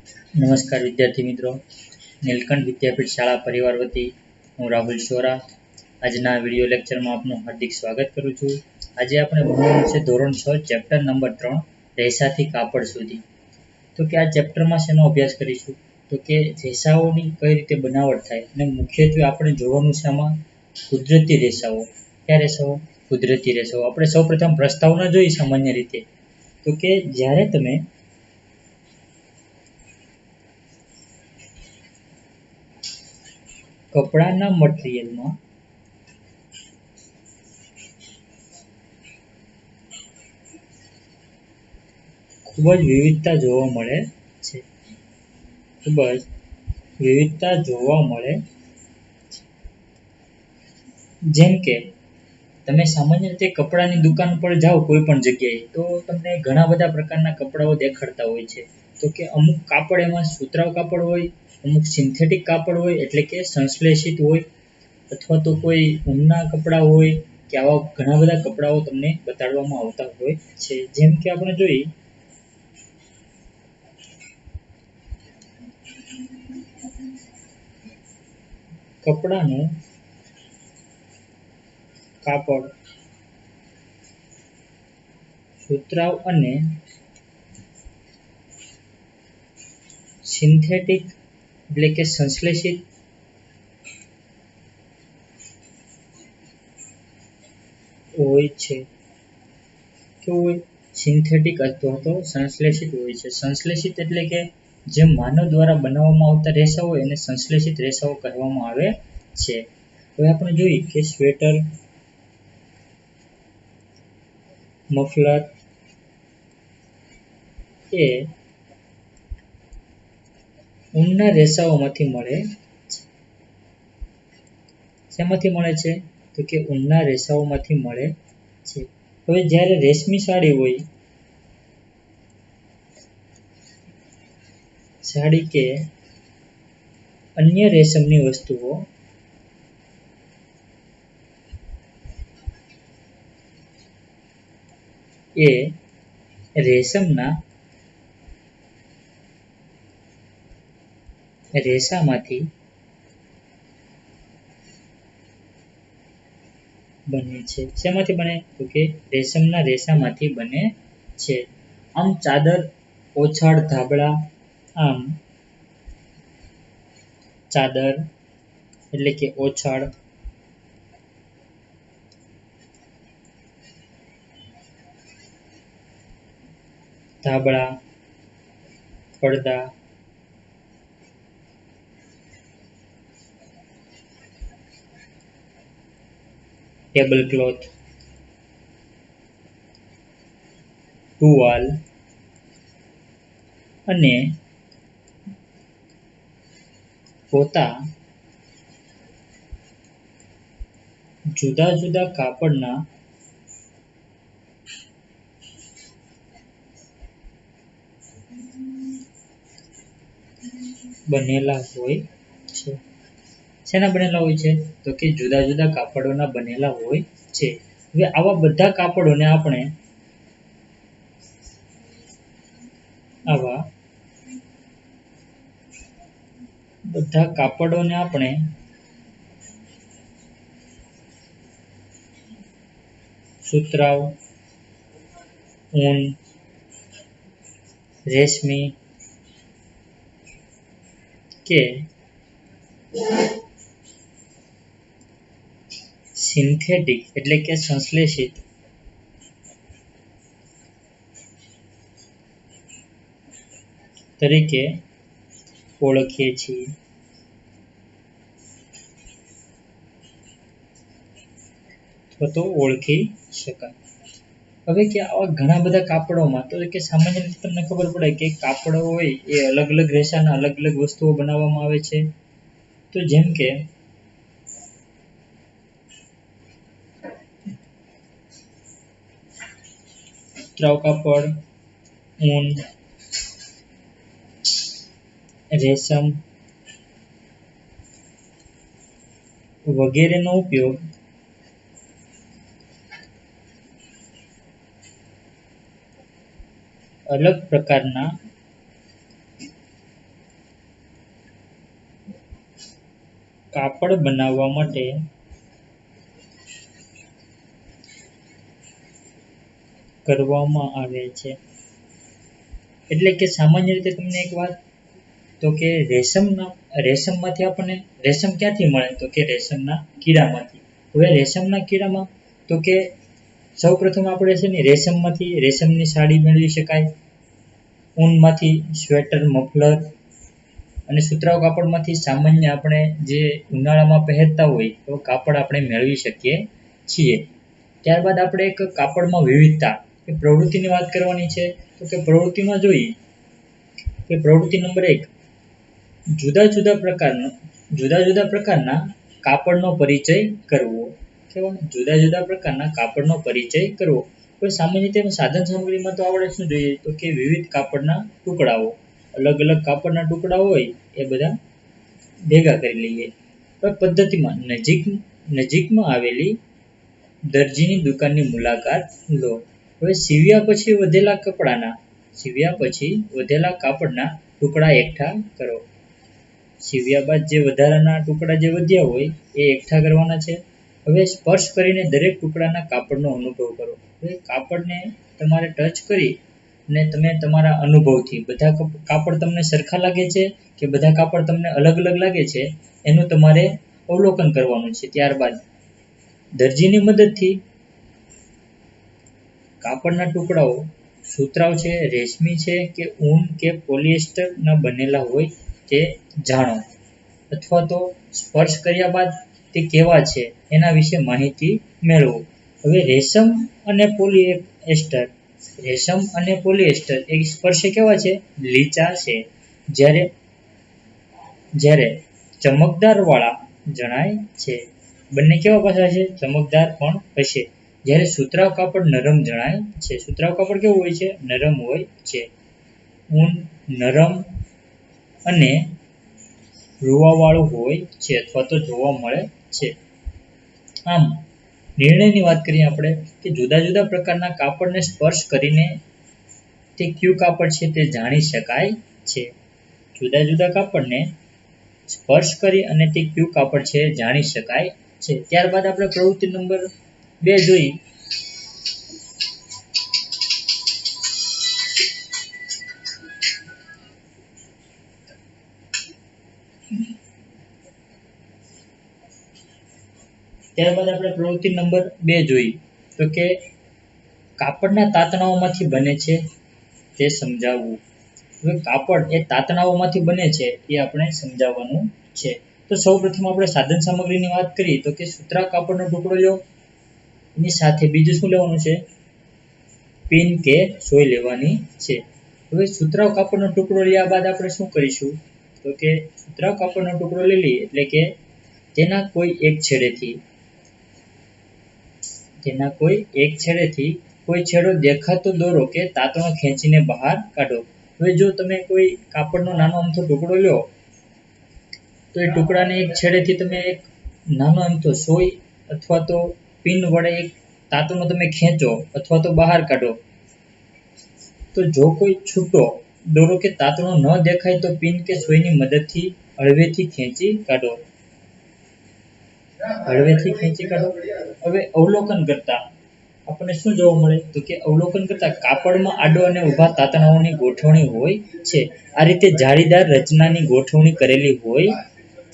નમસ્કાર વિદ્યાર્થી મિત્રો, નીલકંઠ વિદ્યાપીઠ શાળા પરિવાર વતી હું રાહુલ શોરા આજના વિડીયો લેક્ચરમાં આપનું હાર્દિક સ્વાગત કરું છું. આજે આપણે ભણવાનું છે ધોરણ 6 ચેપ્ટર નંબર 3 રેસાથી કાપડ સુધી. તો કે આ ચેપ્ટરમાં શેનો અભ્યાસ કરીશું? તો કે રેસાઓની કઈ રીતે બનાવટ થાય અને મુખ્યત્વે આપણે જોવાનું છે આમાં કુદરતી રેસાઓ. કયા રેસાઓ? કુદરતી રેસાઓ. આપણે સૌપ્રથમ પ્રસ્તાવના જોઈ સામાન્ય રીતે. તો કે જ્યારે તમે કપડાના મટીરિયલમાં ખૂબ જ વિવિધતા જોવા મળે છે. ખૂબ જ વિવિધતા જોવા મળે છે. જેમ કે તમે સામાન્ય રીતે કપડાની દુકાન પર જાઓ કોઈ પણ જગ્યાએ તો તમને ઘણા બધા પ્રકારના કપડાઓ દેખાડતા હોય છે. તો કે અમુક કાપડ એમાં સુતરાઉ કાપડ હોય, અમુક સિન્થેટિક કાપડ હોય એટલે કે સંશ્લેષિત હોય, અથવા તો કોઈ ઊનના કપડાં હોય કે આવા ઘણા બધા કપડાઓ તમને બતાડવામાં આવતા હોય છે. જેમ કે આપણે જોઈએ કપડાનું કાપડ સુતરાઉ અને સિન્થેટિક એટલે કે સંશ્લેષિત હોય છે. કેવું હોય? સિન્થેટિક અથવા તો સંશ્લેષિત હોય છે. સંશ્લેષિત એટલે કે જે માનવ દ્વારા બનાવવામાં આવતા રેસા હોય એને સંશ્લેષિત રેસાઓ કહેવામાં આવે છે. હવે આપણે જોઈએ કે સ્વેટર, મફલર એ ઊનના રેસાઓમાંથી મળે છે. શેમાંથી મળે છે? તો કે ઊનના રેસાઓમાંથી મળે છે. હવે જ્યારે રેશમી સાડી હોય, સાડી કે અન્ય રેશમની વસ્તુઓ એ રેશમના રેસામાંથી બને છે. શેમાંથી બને? તો કે રેશમના રેસામાંથી બને છે. આમ ચાદર, ઓછાડ, ધાબળા, આમ ચાદર એટલે કે ઓછાડ, ધાબળા, પડદા, ટેબલ ક્લોથ, ટુવાલ અને પોતા જુદા જુદા કાપડના બનેલા હોય છે. શેના બનેલા હોય છે? તો કે જુદા જુદા કાપડોના બનેલા હોય છે. હવે આવા બધા કાપડોને આપણે સુતરાઉ, ઊન, રેશમી કે સિન્થેટિક એટલે કે સંશ્લેષિત તરીકે ઓળખીએ છીએ. અથવા તો ઓળખી શકાય. હવે કે આવા ઘણા બધા કાપડોમાં તો કે સામાન્ય રીતે તમને ખબર પડે કે કાપડો હોય એ અલગ અલગ રેસાના અલગ અલગ વસ્તુઓ બનાવવામાં આવે છે. તો જેમ કે સુતરાઉ કાપડ, ઊન, રેશમ વગેરેનો ઉપયોગ અલગ પ્રકારના કાપડ બનાવવા માટે કરવામાં આવે છે। એટલે કે સામાન્ય રીતે તમને એક વાત તો કે રેશમમાંથી આપણને રેશમ ક્યાંથી મળે તો કે રેશમના કીડામાંથી। હવે રેશમના કીડામાં તો કે સૌપ્રથમ આપણે છે ને રેશમમાંથી રેશમની સાડી મેળવી શકાય, ઊનમાંથી સ્વેટર, મફલર અને સુતરાઉ કાપડમાંથી સામાન્ય આપણે જે ઉનાળામાં પહેરતા હોય તો કાપડ આપણે મેળવી શકીએ છીએ। ત્યારબાદ આપણે એક કાપડમાં વિવિધતા કે પ્રવૃત્તિની વાત કરવાની છે તો કે પ્રવૃત્તિમાં જોઈએ કે પ્રવૃત્તિ નંબર 1 જુદા જુદા પ્રકારના કાપડનો પરિચય કરવો। કેવા જુદા જુદા પ્રકારના કાપડનો પરિચય કરવો। કોઈ સામાન્ય રીતે સાધન સામગ્રીમાં તો આપણે શું જોઈએ તો કે વિવિધ કાપડના ટુકડાઓ, અલગ અલગ કાપડના ટુકડા હોય એ બધા ભેગા કરી લઈએ। હવે પદ્ધતિમાં નજીકમાં આવેલી દરજીની દુકાનની મુલાકાત લો। હવે સીવ્યા પછી વધેલા કાપડના ટુકડા એકઠા કરો। સીવ્યા બાદ જે વધારાના ટુકડા જે વધ્યા હોય એ એકઠા કરવાના છે। હવે સ્પર્શ કરીને દરેક ટુકડાના કાપડનો અનુભવ કરો। હવે કાપડને તમારે ટચ કરી અને તમે તમારા અનુભવથી બધા કાપડ તમને સરખા લાગે છે કે બધા કાપડ તમને અલગ અલગ લાગે છે એનું તમારે અવલોકન કરવાનું છે। ત્યારબાદ દરજીની મદદથી કાપડના ટુકડાઓ સુતરાઉ છે, રેશમી છે કે ઊન કે પોલિએસ્ટરના બનેલા હોય તે જાણો, અથવા તો સ્પર્શ કર્યા બાદ તે કેવા છે એના વિશે માહિતી મેળવો। હવે રેશમ અને પોલિએસ્ટર એક સ્પર્શે કેવા છે? લીચા છે, જ્યારે ચમકદાર વાળા જણાય છે। બંને કેવા પાછા છે? ચમકદાર પણ હશે। જ્યારે સુતરાઉ કાપડ નરમ જણાય છે। સુતરાઉ કાપડ કેવું હોય છે? નરમ હોય છે। ઊન નરમ અને રૂવાવાળું હોય છે અથવા તો જોવા મળે છે। આમ નિર્ણયની વાત કરીએ આપણે કે જુદા જુદા પ્રકારના કાપડને સ્પર્શ કરીને તે કયું કાપડ છે તે જાણી શકાય છે। જુદા જુદા કાપડને સ્પર્શ કરી અને તે કયું કાપડ છે જાણી શકાય છે। ત્યારબાદ આપણે પ્રવૃત્તિ નંબર 2 જોઈ। તો કે કાપડના તાતણાઓમાંથી બને છે તે સમજાવવું। હવે કાપડ એ તાતણાઓમાંથી બને છે એ આપણે સમજાવવાનું છે। તો સૌપ્રથમ આપણે સાધન સામગ્રીની વાત કરીએ તો કે સુતરાઉ કાપડનો ટુકડો લો, એની સાથે બીજું શું લેવાનું છે? પિન કે સોય લેવાની છે। હવે સુતરાઉ કાપડનો ટુકડો લીધા બાદ આપણે શું કરીશું તો કે સુતરાઉ કાપડનો ટુકડો લઈ લઈએ એટલે કે તેના કોઈ એક છેડેથી કોઈ છેડો દેખાતો દોરો કે તાતણો ખેંચીને બહાર કાઢો। હવે જો તમે કોઈ કાપડનો નાનો અમથો ટુકડો લો તો એ ટુકડાને એક છેડેથી તમે એક નાનો અમથો સોય અથવા તો પિન વડે એક તાતણો તમે ખેંચો અથવા તો બહાર કાઢો, તો જો કોઈ છૂટો દોરો કે તાતણો ન દેખાય તો પિન કે સોયની મદદથી હળવેથી ખેંચી કાઢો। હવે અવલોકન કરતા આપણને શું જોવા મળે તો કે કાપડમાં આડો અને ઊભા તાતણાઓની ગોઠવણી હોય છે। આ રીતે જાળીદાર રચનાની ગોઠવણી કરેલી હોય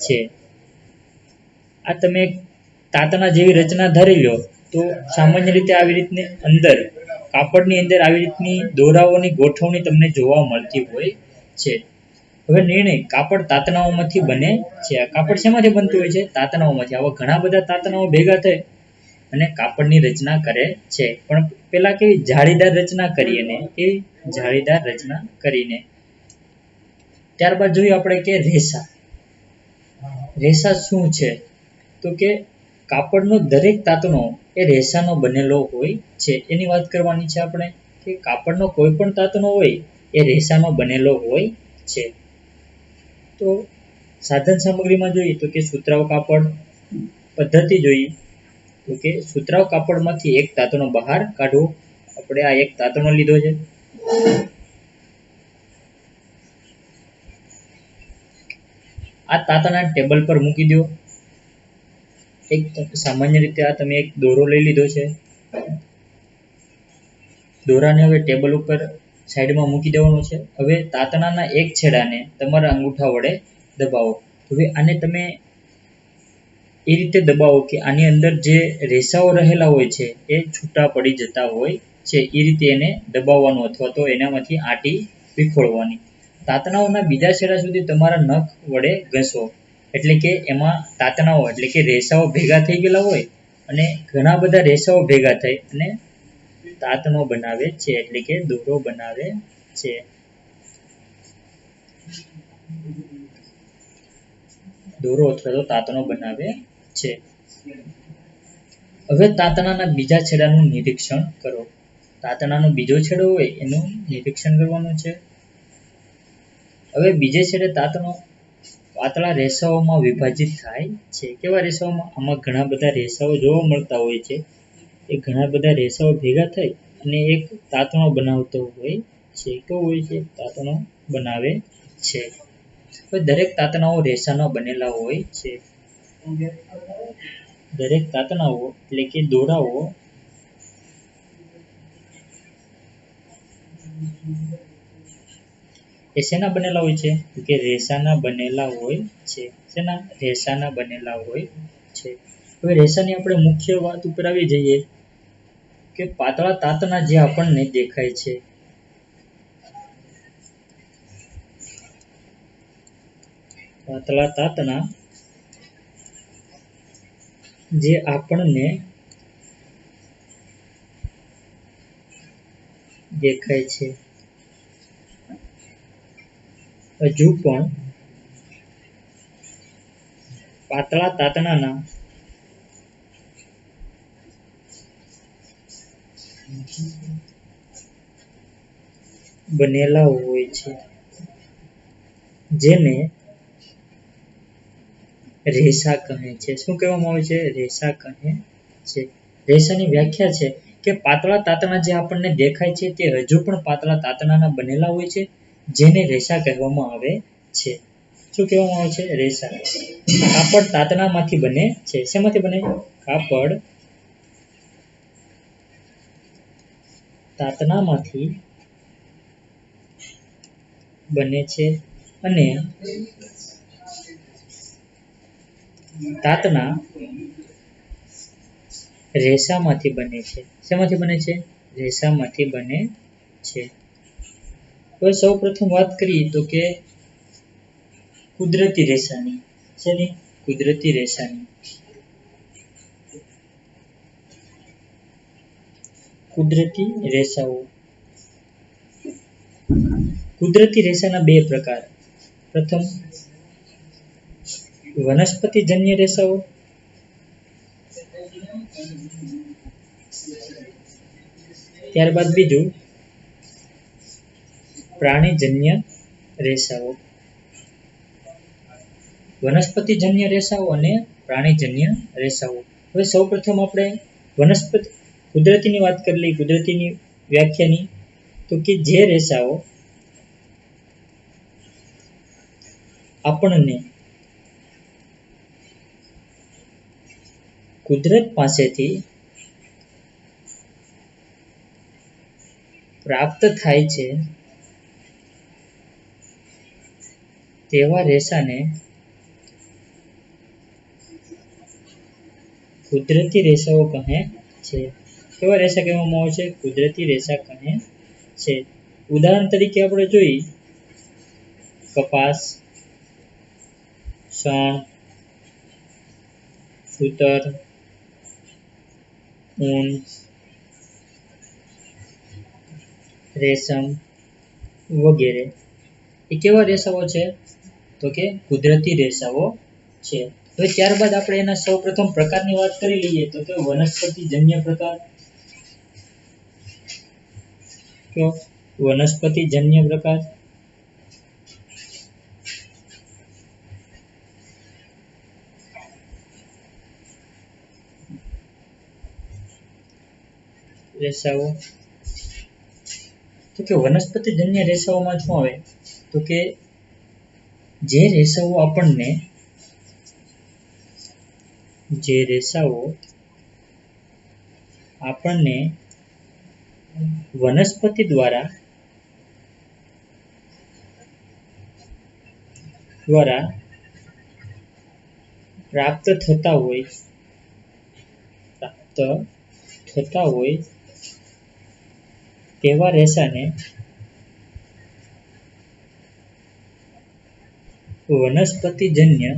છે। આ તમે તાતણા જેવી રચના ધારી લો તો સામાન્ય રીતે આવી રીતની કાપડની અંદર આવી રીતની દોરાઓની ગોઠવણી તમને જોવા મળતી હોય છે। હવે નિર્ણય કાપડ તાતણાઓમાંથી બને છે। આ કાપડ શેમાંથી બનતું હોય છે? તાતણાઓમાંથી। આવા ઘણા બધા તાતણાઓ ભેગા થઈ અને કાપડની રચના કરે છે, પણ પેલા કેવી જાળીદાર રચના કરીને। ત્યારબાદ જોઈએ આપણે કે રેસા શું છે તો કે કાપડનો દરેક તાતણો એ રેસાનો બનેલો હોય છે। એની વાત કરવાની છે આપણે કે કાપડનો કોઈ પણ તાતણો હોય એ રેસાનો બનેલો હોય છે। તો સાધન સામગ્રીમાં જોઈએ તો કે સુતરાઉ કાપડ પદ્ધતિ જોઈએ તો કે સુતરાઉ કાપડમાંથી એક તાતણો બહાર કાઢવો। આપણે આ એક તાતણો લીધો છે, આ તાતણા ટેબલ પર મૂકી દો। એક સામાન્ય રીતે આ તમે એક દોરો લઈ લીધો છે. દોરાને હવે ટેબલ ઉપર સાઈડમાં મૂકી દેવાનો છે. હવે તાતણાના એક છેડાને તમારા અંગૂઠા વડે દબાવો. હવે આને તમે એ રીતે દબાવો કે આની અંદર જે રેસાઓ રહેલા હોય છે એ છૂટા પડી જતા હોય છે. એ રીતે એને દબાવવાનું અથવા તો એનામાંથી આટી વિખોળવાની. તાતણાઓના બીજા છેડા સુધી તમારા નખ વડે ઘસો. એટલે કે એમાં તાતણાઓ એટલે કે રેસાઓ ભેગા થઈ ગયેલા હોય અને ઘણા બધા રેસાઓ ભેગા થઈ અને તાતણો બનાવે છે, એટલે કે દોરો બનાવે છે. દોરો અથવા તો તાતણો બનાવે છે. હવે તાતણાના બીજા છેડાનું નિરીક્ષણ કરો. તાતણાનો બીજો છેડો હોય એનું નિરીક્ષણ કરવાનું છે. હવે બીજે છેડે તાતણો પાતળા રેસાઓમાં વિભાજિત થાય છે. કેવા રેસાઓમાં? આમાં ઘણા બધા રેસાઓ જોવા મળતા હોય છે. એ ઘણા બધા રેસાઓ ભેગા થઈ અને એક તાતણો બનાવતો હોય છે. કેવો હોય છે? તાતણો બનાવે છે. દરેક તાતણાઓ રેસાના બનેલા હોય છે. દરેક તાતણાઓ એટલે કે દોરાઓ એ શેના બનેલા હોય છે? કે રેસાના બનેલા હોય છે. શેના? રેસાના બનેલા હોય છે. હવે રેસાની આપણે મુખ્ય વાત ઉપર આવી જઈએ કે પાતળા તાતણા જે આપણને દેખાય છે, પાતળા તાતણા જે આપણને દેખાય છે, હજુ પણ પાતળા તાતણાના બનેલા હોય છે, જેને રેસા કહે છે. શું કહેવામાં આવે છે? રેસા કહે છે. રેસાની વ્યાખ્યા છે કે પાતળા તાતણા જે આપણને દેખાય છે તે હજુ પણ પાતળા તાતણાના બનેલા હોય છે, જેને રેસા કહેવામાં આવે છે. શું કહેવામાં આવે છે? રેસા. કાપડ તાતણામાંથી બને છે. શેમાંથી બને? કાપડ તાતણામાંથી બને છે અને તાતણા રેસામાંથી બને છે. શેમાંથી બને છે? રેસામાંથી બને છે. તો સૌ પ્રથમ વાત કરીએ તો કે કુદરતી રેસાની. શેની? કુદરતી રેસાની. કુદરતી રેસાઓ. કુદરતી રેસાના બે પ્રકાર. પ્રથમ વનસ્પતિજન્ય રેસાઓ, ત્યારબાદ બીજું પ્રાણીજન્ય રેસાઓ. વનસ્પતિજન્ય રેસાઓ અને પ્રાણીજન્ય રેસાઓ. હવે સૌપ્રથમ આપણે વનસ્પતિ કુદરતીની વાત કરી લઈએ. કુદરતીની વ્યાખ્યાની તો કે જે રેસાઓ આપણને કુદરત પાસેથી પ્રાપ્ત થાય છે તેવા રેસાને કુદરતી રેસાઓ કહે છે. કેવા રેસા કહેવામાં આવે છે? કુદરતી રેસા કહે છે. ઉદાહરણ તરીકે આપણે જોઈએ કપાસ, શણ, સૂતર, ઊન, રેશમ વગેરે. એ કેવા રેસાઓ છે? તો કે કુદરતી રેસાઓ છે. હવે ત્યારબાદ આપણે એના સૌપ્રથમ પ્રકારની વાત કરી લઈએ તો કે વનસ્પતિજન્ય પ્રકાર. વનસ્પતિજન્ય પ્રકાર રેસાઓ. તો કે વનસ્પતિજન્ય રેસાઓમાં શું આવે? તો કે જે રેસાઓ આપણને જે રેસાઓ આપણને વનસ્પતિ દ્વારા પ્રાપ્ત થતા હોય તેવા રેસાને વનસ્પતિજન્ય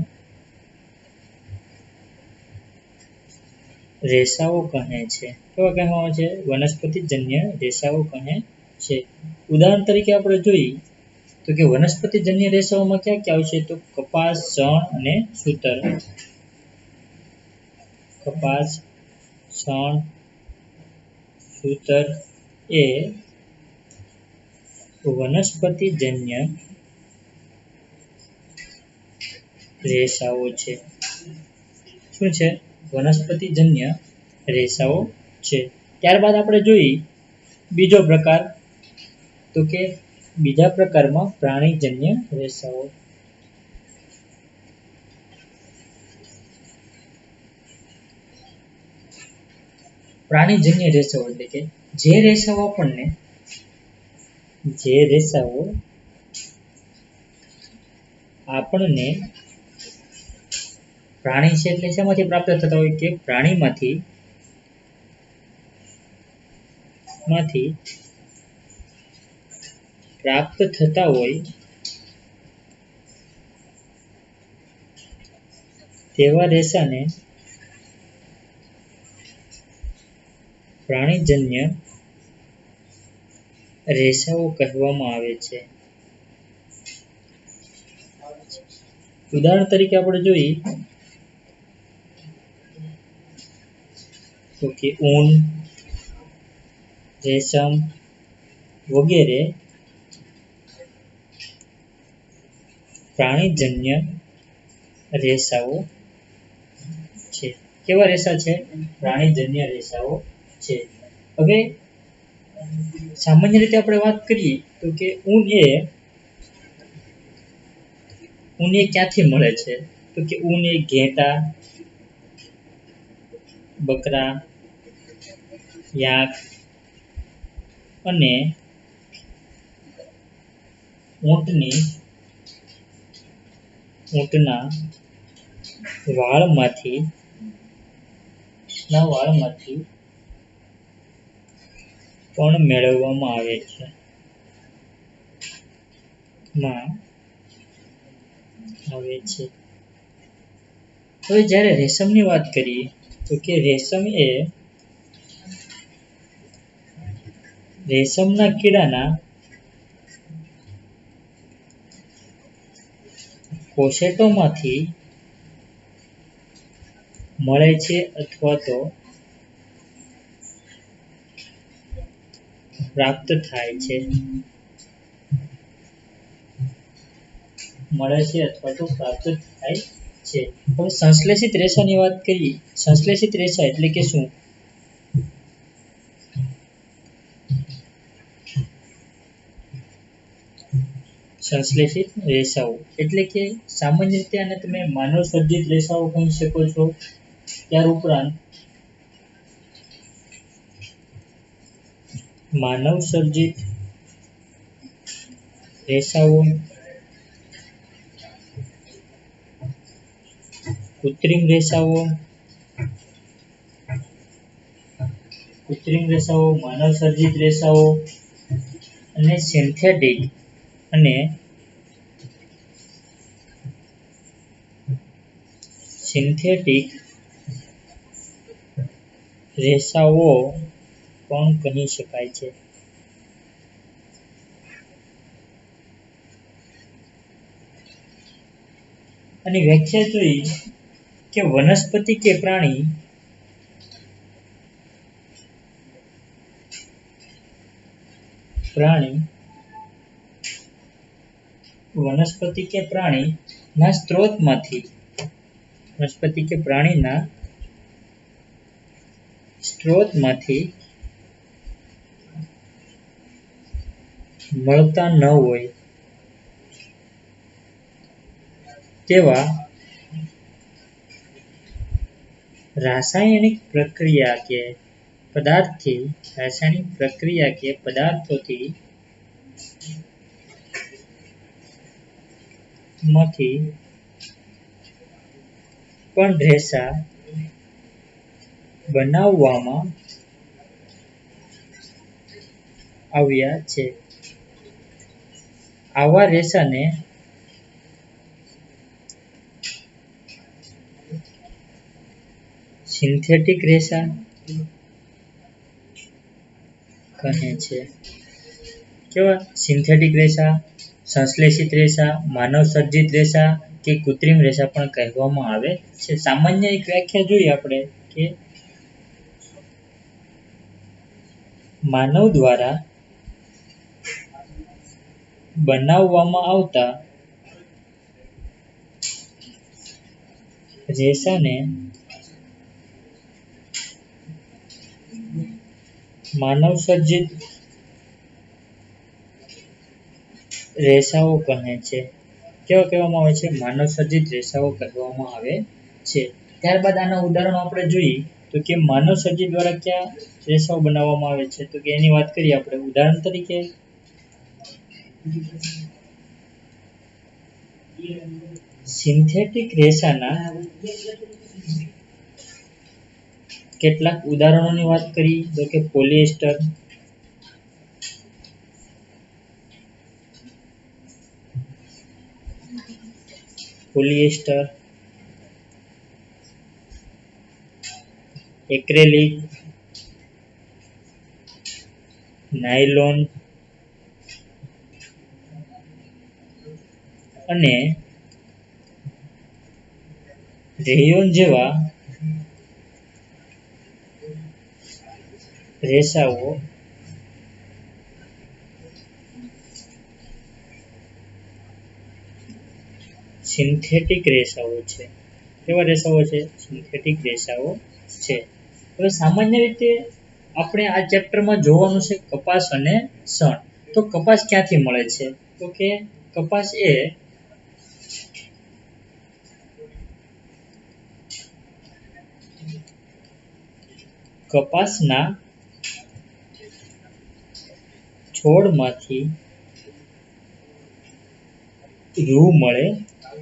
રેસાઓ કહે છે. કેવા કહેવામાં આવે છે? વનસ્પતિજન્ય રેસાઓ કહે છે. ઉદાહરણ તરીકે આપણે જોઈએ તો કે વનસ્પતિજન્ય રેસાઓમાં ક્યાં ક્યાં આવશે? તો કપાસ, શણ અને સૂતર. કપાસ, શણ, સૂતર એ વનસ્પતિજન્ય રેસાઓ છે. શું છે? વનસ્પતિજન્ય રેસાઓ છે. ત્યારબાદ આપણે જોઈએ બીજો પ્રકાર, તો કે બીજા પ્રકારમાં પ્રાણીજન્ય રેસાઓ. પ્રાણીજન્ય રેસાઓ એટલે કે જે રેસાઓ આપણને પ્રાણી છે એટલે શેમાંથી પ્રાપ્ત થતા હોય? કે પ્રાણીમાંથી પ્રાપ્ત થતા હોય તેવા રેસાને પ્રાણીજન્ય રેસાઓ કહેવામાં આવે છે. ઉદાહરણ તરીકે આપણે જોઈએ તો કે ઊન, રેશમ વગેરે પ્રાણીજન્ય રેસાઓ છે. કેવા રેસા છે? પ્રાણીજન્ય રેસાઓ છે. હવે સામાન્ય રીતે આપણે વાત કરીએ તો કે ઊન એ ક્યાંથી મળે છે? તો કે ઊન એ ઘેટાં, બકરા, યાક અને ઊંટના વાળમાંથી પણ મેળવવામાં આવે છે. હવે જ્યારે રેશમની વાત કરીએ તો કે રેશમના કીડાના કોષેટોમાંથી મળે છે અથવા તો પ્રાપ્ત થાય છે. હવે સંશ્લેષિત રેસાની વાત કરીએ. સંશ્લેષિત રેસા એટલે કે શું? સંશ્લેષિત રેસાઓ એટલે કે સામાન્ય રીતે આને તમે માનવ સર્જિત રેસાઓ કહી શકો છો. ત્યાર ઉપરાંત માનવ સર્જિત રેસાઓ, કૃત્રિમ રેસાઓ, માનવ સર્જિત રેસાઓ અને સિન્થેટિક રેસાઓ પણ કહી શકાય છે. અને વ્યાખ્યા જોઈ કે વનસ્પતિ કે પ્રાણી વનસ્પતિ કે પ્રાણીના સ્ત્રોતમાંથી મળતા ન હોય તેવા રાસાયણિક પ્રક્રિયા કે પદાર્થથી રાસાયણિક પ્રક્રિયા કે પદાર્થોથી માંથી પણ રેસા બનાવવામાં આવ્યા છે. આવા રેસાને સિન્થેટિક રેસા કહે છે. કેવા? સિન્થેટિક રેસા, સંશ્લેષિત રેસા, માનવ સર્જિત રેસા કે કૃત્રિમ રેસા પણ કહેવામાં આવે છે. સામાન્ય એક વ્યાખ્યા જોઈએ આપણે કે માનવ દ્વારા બનાવવામાં આવતા રેસાને માનવ સર્જિત રેસાઓ કહે છે. કેવા કહેવામાં આવે છે? માનવ સર્જિત રેસાઓ કહેવામાં આવે છે. ત્યારબાદ આના ઉદાહરણો આપણે જોઈએ તો કે માનવ સર્જિત દ્વારા કયા રેસાઓ બનાવવામાં આવે છે, તો કે એની વાત કરીએ આપણે. ઉદાહરણ તરીકે સિન્થેટિક રેસાના કેટલાક ઉદાહરણોની વાત કરી તો કે પોલિએસ્ટર, એક્રેલિક, નાયલોન અને રેયોન જેવા રેસાઓ સિન્થેટિક રેસાઓ છે. કેવા રેસાઓ છે? સિન્થેટિક રેસાઓ છે. હવે સામાન્ય રીતે આપણે આ ચેપ્ટરમાં જોવાનું છે કપાસ અને શણ. તો કપાસ ક્યાંથી મળે છે? તો કે કપાસ એ કપાસના છોડમાંથી રૂ મળે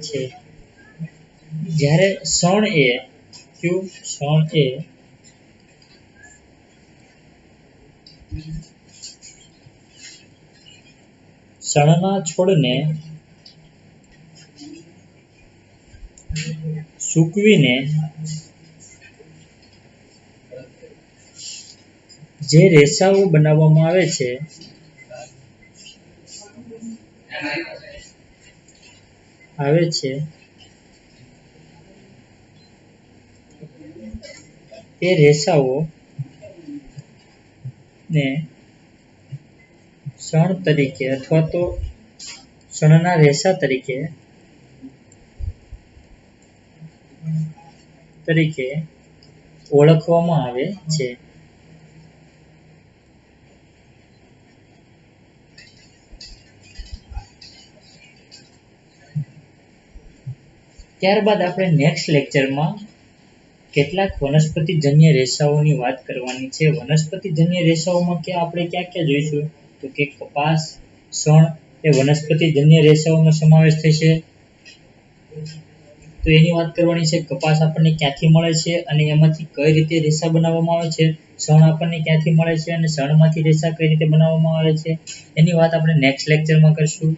છે. જ્યારે શણ એ શણના છોડને સૂકવીને જે રેસાઓ બનાવવામાં આવે છે તે રેસાઓ ને શણ તરીકે અથવા તો શણના રેસા તરીકે ઓળખવામાં આવે છે. ત્યારબાદ આપણે નેક્સ્ટ લેક્ચરમાં કેટલાક વનસ્પતિજન્ય રેસાઓની વાત કરવાની છે. વનસ્પતિજન્ય રેસાઓમાં આપણે ક્યાં ક્યાં જોઈશું તો કે કપાસ, શણ એ વનસ્પતિજન્ય રેસાઓનો સમાવેશ થશે. તો એની વાત કરવાની છે. કપાસ આપણને ક્યાંથી મળે છે અને એમાંથી કઈ રીતે રેસા બનાવવામાં આવે છે. શણ આપણને ક્યાંથી મળે છે અને શણમાંથી રેસા કઈ રીતે બનાવવામાં આવે છે, એની વાત આપણે નેક્સ્ટ લેક્ચરમાં કરશું.